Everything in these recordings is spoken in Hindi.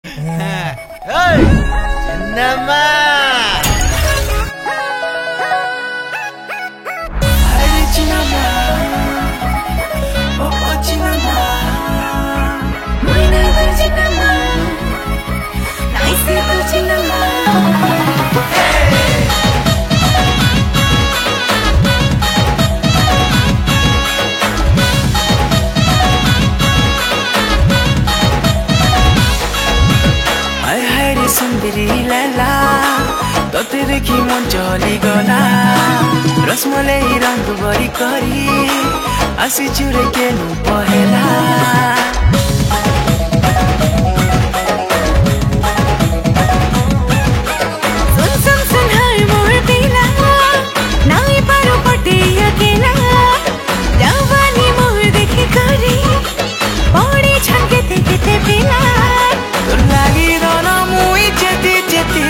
Hey, చిన్నమ్మా అరే చిన్నమ్మా ఓ ఓ చిన్నమ్మా Moinada చిన్నమ్మా నైసేపు చిన్నమ్మా सुंदरी लैला तोते देखी मन चली गला रसमलाई रंग बरी करी आसी चुरे के नु पहेला सुन सुन हर मोर दिला नाई पारो पटे अकेला जवानी मोर देखी करी बड़ी छनके ते पिला तोर लागी दोना मुई चेती चेती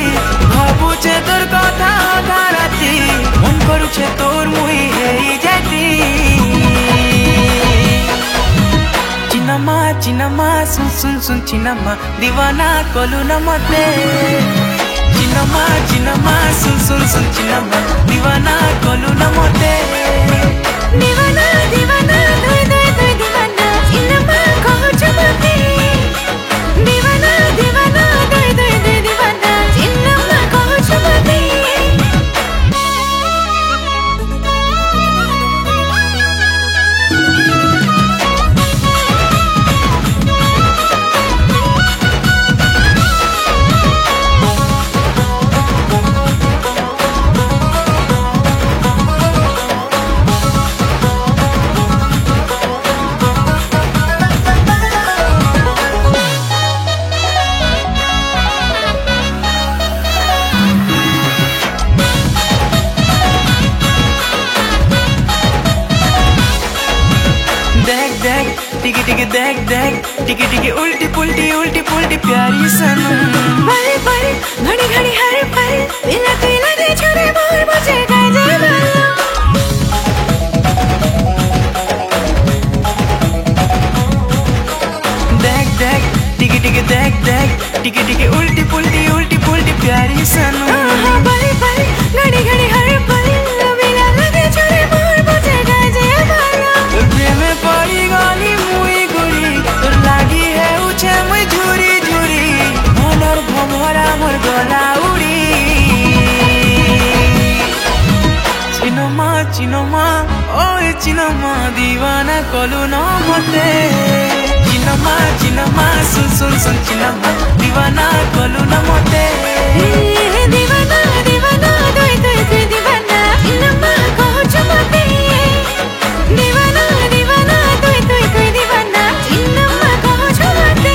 भाबुचे तोर कथा धाराती मन करुचे तोर मुई हेई जाती चिन्नमा चिन्नमा सुन सुन सुन चिन्नमा दीवाना कलु न मते चिन्नमा चिन्नमा सुन सुन सुन चिन्नमा दीवाना कलु न मते दीवाना दीवाना दोय दोय दोय दीवाना चिन्नमा कहो चमते दीवाना दीवाना दोय दोय दोय दीवाना चिन्नमा कहो चमते देख देख टिकी टिकी देख देख टिकी टिकी उल्टी पुल्टी प्यारी सनम पल पल घड़ी घड़ी हर पल दिला दे छोरे मोर मुझे गाजे वाला देख देख टिकी टिकी देख देख टिकी टिकी उल्टी पुल्टी प्यारी सनम पल पल घड़ी घड़ी हर पल दिला दे छोरे मोर मुझे गाजे वाला तोर प्रेम पड़ी गली मुई गुड़ी तोर लागी है उछे मुई झुरी झुरी मनर भमरा मोर गला उड़ी चिनमा चिनमा ओए चिनमा दीवाना कलु न मते चिनमा चिनमा सुन सुन सुन चिनमा दीवाना कलु न मते दीवाना दीवाना दोय दोय दोय दीवाना चिन्नमा कहो चमते दीवाना दीवाना दोय दोय दोय दीवाना चिन्नमा कहो चमते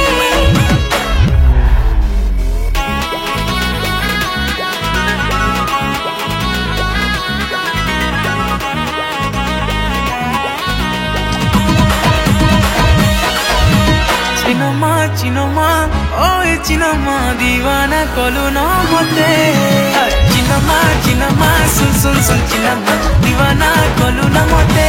चिनमा चिनमा ओए चिनमा दीवाना कलु न मते चिनमा चिनमा सुन सुन सुन चिनमा दीवाना कलु न मते